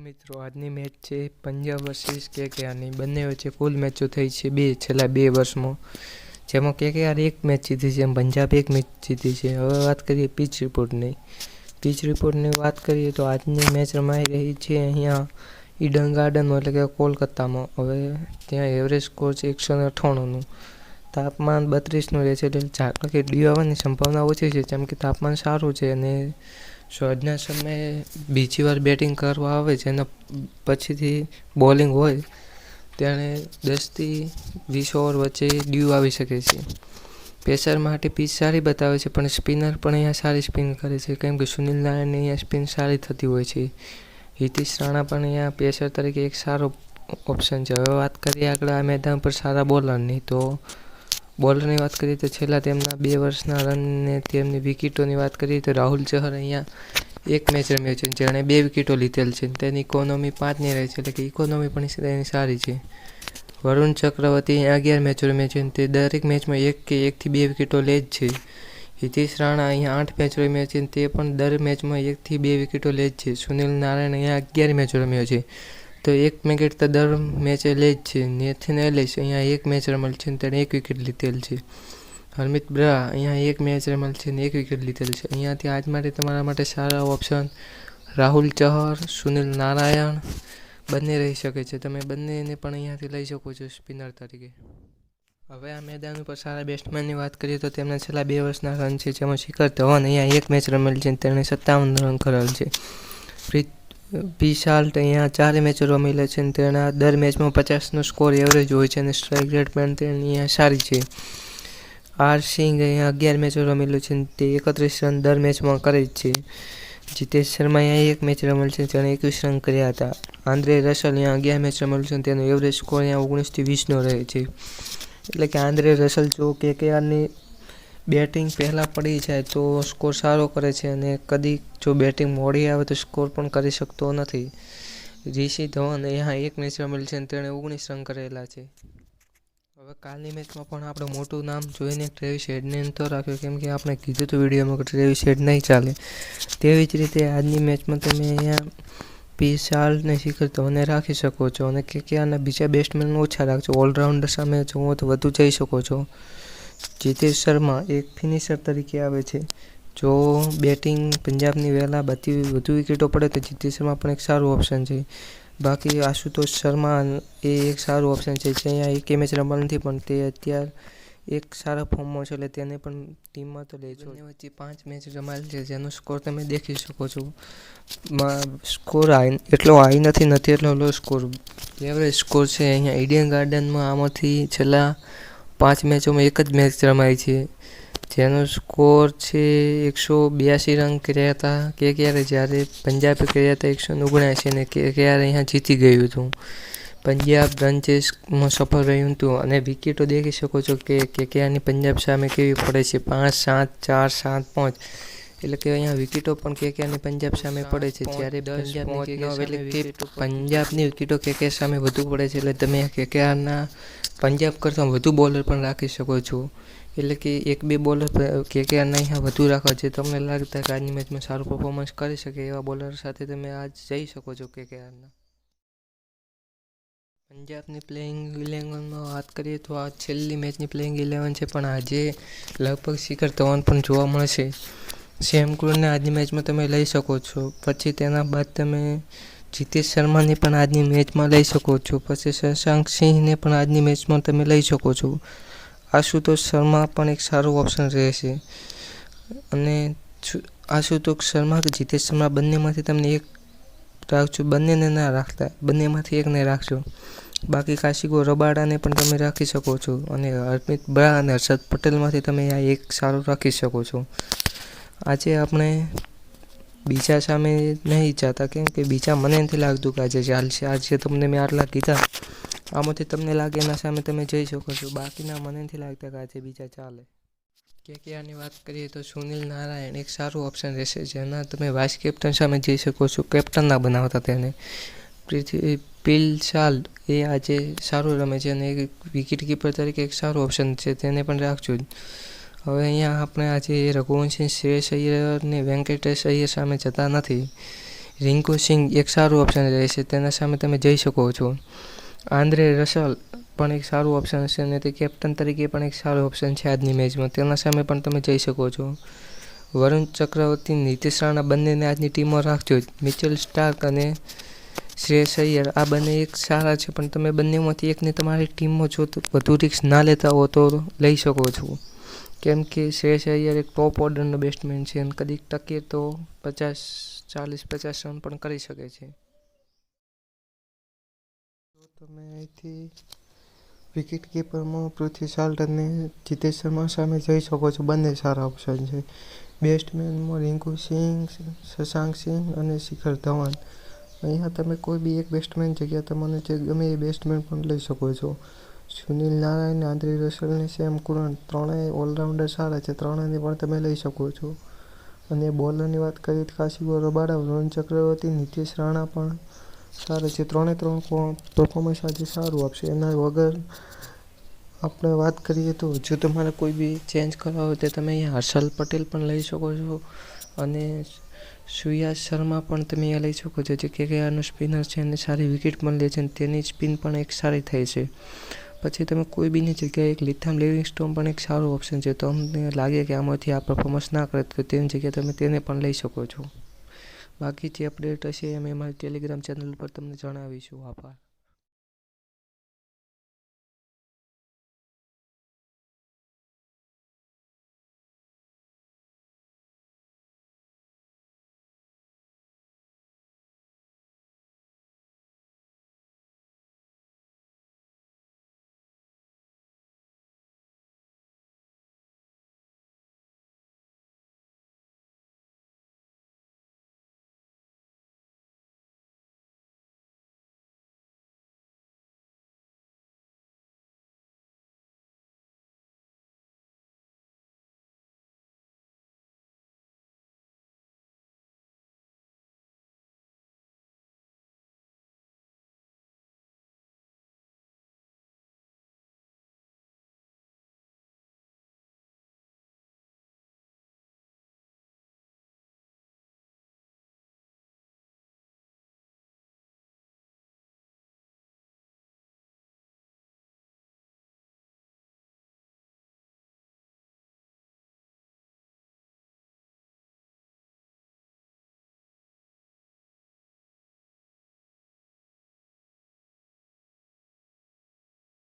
મિત્રો આજની મેચ છે પંજાબ વર્સિસ કેકેઆરની. બંને વચ્ચે કુલ મેચો થઈ છે બે છેલ્લા 2 વર્ષમાં, જેમાં કેકેઆર એક મેચ જીતી છે અને પંજાબ એક મેચ જીતી છે. હવે વાત કરીએ પિચ રિપોર્ટની વાત કરીએ તો આજની મેચ રમાઈ રહી છે અહીંયા ઈડન ગાર્ડનમાં, એટલે કે કોલકાતામાં. હવે ત્યાં એવરેજ સ્કોર છે 198નું, તાપમાન 32નું રહે છે, એટલે ઝાકળ ડ્યુ આવવાની સંભાવના ઓછી છે, જેમ કે તાપમાન સારું છે. અને સાંજના સમયે બીજી વાર બેટિંગ કરવા આવે છે અને પછીથી બોલિંગ હોય ત્યારે 10થી 20 ઓવર વચ્ચે ડ્યુ આવી શકે છે. પેસર માટે પીચ સારી બતાવે છે, પણ સ્પિનર પણ અહીંયા સારી સ્પિન કરે છે, કેમ કે સુનિલ નારાયણની અહીંયા સ્પિન સારી થતી હોય છે. હિતેશ રાણા પણ અહીંયા પેસર તરીકે એક સારો ઓપ્શન છે. હવે વાત કરીએ આગળ આ મેદાન પર સારા બોલરની, તો બોલરની વાત કરીએ તો છેલ્લા તેમના 2 વર્ષના રન ને તેમની વિકેટોની વાત કરીએ તો રાહુલ ચહર અહીંયા એક મેચ રમ્યો છે, જેણે 2 વિકેટો લીધેલ છે. તેની ઇકોનોમી 5ની રહે છે, એટલે કે ઇકોનોમી પણ તેની સારી છે. વરુણ ચક્રવર્તી 11 મેચો રમે છે, તે દરેક મેચમાં 1 કે 1થી 2 વિકેટો લે જ છે. હિતેશ રાણા અહીંયા 8 મેચ રમ્યા છે, તે પણ દર મેચમાં 1થી 2 વિકેટો લે જ છે. સુનિલ નારાયણ અહીંયા 11 મેચો રમ્યો છે, તો 1 વિકેટ તો દર મેચે લે જ છે. નેથન એલિસ અહીંયા 1 મેચ રમેલ છે, તેણે 1 વિકેટ લીધેલ છે. હરમિત બ્રા અહીંયા 1 મેચ રમેલ છે અને 1 વિકેટ લીધેલ છે. અહીંયાથી આજ માટે તમારા માટે સારા ઓપ્શન રાહુલ ચહર, સુનિલ નારાયણ બંને રહી શકે છે. તમે બંનેને પણ અહીંયાથી લઈ શકો છો સ્પિનર તરીકે. હવે આ મેદાન ઉપર સારા બેટ્સમેનની વાત કરીએ તો તેમના છેલ્લા 2 વર્ષના રન છે, જેમાં શિખર ધવન અહીંયા 1 મેચ રમેલ છે, તેણે 57 રન કરેલ છે. પીસાલ્ટ અહીંયા 4 મેચો રમેલા છે, તેના દર મેચમાં 50નો સ્કોર એવરેજ હોય છે અને સ્ટ્રાઇક રેટ પણ તેની અહીંયા સારી છે. આર સિંઘ અહીંયા 11 મેચો રમેલું છે, તે 31 રન દર મેચમાં કરે જ છે. જીતેશ શર્મા અહીંયા 1 મેચ રમેલ છે, તેણે 21 રન કર્યા હતા. આંદ્રે રસલ અહીંયા 11 મેચ રમેલું છે, તેનો એવરેજ સ્કોર અહીંયા 19થી 20નો રહે છે. એટલે કે આંદ્રે રસલ જો કેકેઆરની બેટિંગ પહેલાં પડી જાય તો સ્કોર સારો કરે છે, અને કદી જો બેટિંગ મોડી આવે તો સ્કોર પણ કરી શકતો નથી. રિશી ધવન અહીંયા 1 મેચ રમેલ છે, તેણે 19 રન કરેલા છે. હવે કાલની મેચમાં પણ આપણે મોટું નામ જોઈને ટ્રેવિસ હેડને તો રાખ્યો, કેમ કે આપણે કીધું હતું વિડીયોમાં કે ટ્રેવિસ હેડ નહીં ચાલે. તેવી જ રીતે આજની મેચમાં તમે અહીંયા પીસાલ્ટ ને શિખર ધવનને રાખી શકો છો, અને કેકેઆરના બીજા બેટ્સમેન ઓછા રાખજો. ઓલરાઉન્ડર સામે જુઓ તો વધુ જઈ શકો છો. જીતેશ શર્મા એક ફિનિશર તરીકે આવે છે. જો બેટિંગ પંજાબની વહેલા વધુ વિકેટો પડે તો જીતેશ શર્મા પણ એક સારું ઓપ્શન છે. બાકી આશુતોષ શર્મા એ એક સારું ઓપ્શન છે, જે અહીંયા 1 મેચ રમવા નથી, પણ તે અત્યારે એક સારા ફોર્મમાં છે, એટલે તેને પણ ટીમમાં તો લેજો. બંને વચ્ચે 5 મેચ રમાયેલ છે, જેનો સ્કોર તમે દેખી શકો છો. સ્કોર એટલો હાઈ નથી એટલો લો સ્કોર, એવરેજ સ્કોર છે. અહીંયા ઈડન ગાર્ડનમાં આમાંથી છેલ્લા 5 મેચોમાં 1 જ મેચ રમાઈ છે, જેનો સ્કોર છે 182 રન કર્યા હતા કેકેઆરે, જ્યારે પંજાબે કર્યા હતા 179, અને કેકેઆર અહીંયા જીતી ગયું હતું. પંજાબ રન ચેસમાં સફળ રહ્યું હતું, અને વિકેટો દેખી શકો છો કે કેકેઆરની પંજાબ સામે કેવી પડે છે, 5-7, 4-7, 5. એટલે કે અહીંયા વિકેટો પણ કેકેઆરની પંજાબ સામે પડે છે, જ્યારે પંજાબની વિકેટો કેકેઆર સામે વધુ પડે છે. એટલે તમે કેકેઆરના પંજાબ કરતાં વધુ બોલર પણ રાખી શકો છો. એટલે કે 1-2 બોલર કેકેઆરના અહીંયા વધુ રાખવા છે. તમને લાગતા કે આજની મેચમાં સારું પરફોર્મન્સ કરી શકે એવા બોલર સાથે તમે આજ જઈ શકો છો કેકેઆરના. પંજાબની પ્લેઇંગ 11માં વાત કરીએ તો આ છેલ્લી મેચની પ્લેઇંગ 11 છે, પણ આજે લગભગ શિખર ધવન પણ જોવા મળશે. સેમ કુરને આજની મેચમાં તમે લઈ શકો છો. પછી તેના બાદ તમે જીતેશ શર્માને પણ આજની મેચમાં લઈ શકો છો. પછી શશાંક સિંહને પણ આજની મેચમાં તમે લઈ શકો છો. આશુતોષ શર્મા પણ એક સારું ઓપ્શન રહેશે. અને આશુતોષ શર્મા કે જીતેશ શર્મા બંનેમાંથી તમને એક રાખજો, બંનેને ના રાખતા, બંનેમાંથી એકને રાખજો. બાકી કાશીગો રબાડાને પણ તમે રાખી શકો છો, અને હરમિત બ્રા અને હર્ષદ પટેલમાંથી તમે આ એક સારું રાખી શકો છો. આજે આપણે બીજા સામે નહીં જતા, કેમ કે બીજા મને નથી લાગતું કે આજે ચાલશે. આજે તમને મેં આટલા કીધા, આમાંથી તમને લાગે એના સામે તમે જઈ શકો છો. બાકીના મને નથી લાગતા કે આજે બીજા ચાલે. કેકેઆરની વાત કરીએ તો સુનિલ નારાયણ એક સારું ઓપ્શન રહેશે, જેના તમે વાઇસ કેપ્ટન સામે જઈ શકો છો. કેપ્ટન ના બનાવતા તેને. પીસાલ્ટ એ આજે સારું રમે છે, અને એક વિકેટ કીપર તરીકે એક સારું ઓપ્શન છે, તેને પણ રાખજો. હવે અહીંયા આપણે આજે રઘુવંશી, શ્રેયસ અય્યર ને વેંકટેશ અય્યર સામે જતા નથી. રિંકુ સિંઘ એક સારું ઓપ્શન રહેશે, તેના સામે તમે જઈ શકો છો. આંદ્રે રસલ પણ એક સારું ઓપ્શન છે અને તે કેપ્ટન તરીકે પણ એક સારો ઓપ્શન છે આજની મેચમાં, તેના સામે પણ તમે જઈ શકો છો. વરુણ ચક્રવર્તી, નીતિશ રાણા બંનેને આજની ટીમમાં રાખજો. મિચેલ સ્ટાર્ક અને શ્રેયસ અય્યર આ બંને એક સારા છે, પણ તમે બંનેમાંથી એકને તમારી ટીમમાં જો વધુ રિસ્ક ના લેતા હો તો લઈ શકો છો. કેમ કે શ્રેયસ અય્યર એક ટોપ ઓર્ડરનો બેટ્સમેન છે અને કદીક ટકે તો 40-50 રન પણ કરી શકે છે. તમે અહીંથી વિકેટ કીપરમાં પૃથ્વી શાલ્ટ અને જીતેશ શર્મા સામે જઈ શકો છો. બંને સારા ઓપ્શન છે. બેટ્સમેનમાં રિંકુ સિંઘ, શશાંક સિંહ અને શિખર ધવન. અહીંયા તમે કોઈ બી એક બેટ્સમેન જગ્યા તમને જે ગમે એ બેટ્સમેન પણ લઈ શકો છો. સુનિલ નારાયણ, આંદ્રે રસલ અને સેમ કુરન ત્રણેય ઓલરાઉન્ડર સારા છે, ત્રણેયને પણ તમે લઈ શકો છો. અને બોલરની વાત કરીએ તો કાશીગો રબાડા, વરુણ ચક્રવર્તી, નીતિશ રાણા પણ સારા છે. ત્રણે ત્રણ પરફોર્મન્સ આજે સારું આપશે. એના વગર આપણે વાત કરીએ તો જો તમારે કોઈ બી ચેન્જ કરવા હોય તો તમે અહીંયા હર્ષલ પટેલ પણ લઈ શકો છો અને સુયાસ શર્મા પણ તમે અહીંયા લઈ શકો છો, જે કેકેઆરનો સ્પિનર છે અને સારી વિકેટ પણ લે છે અને તેની સ્પિન પણ એક સારી થાય છે. પછી તમે કોઈ બીની જગ્યાએ એક લિથામ લિવિંગસ્ટોન પણ એક સારો ઓપ્શન છે. તો તમને લાગે કે આમાંથી આ પરફોર્મન્સ ના કરે તો તેની જગ્યાએ તમે તેને પણ લઈ શકો છો. બાકી જે અપડેટ હશે અમે અમારી ટેલિગ્રામ ચેનલ પર તમને જણાવીશું. આભાર.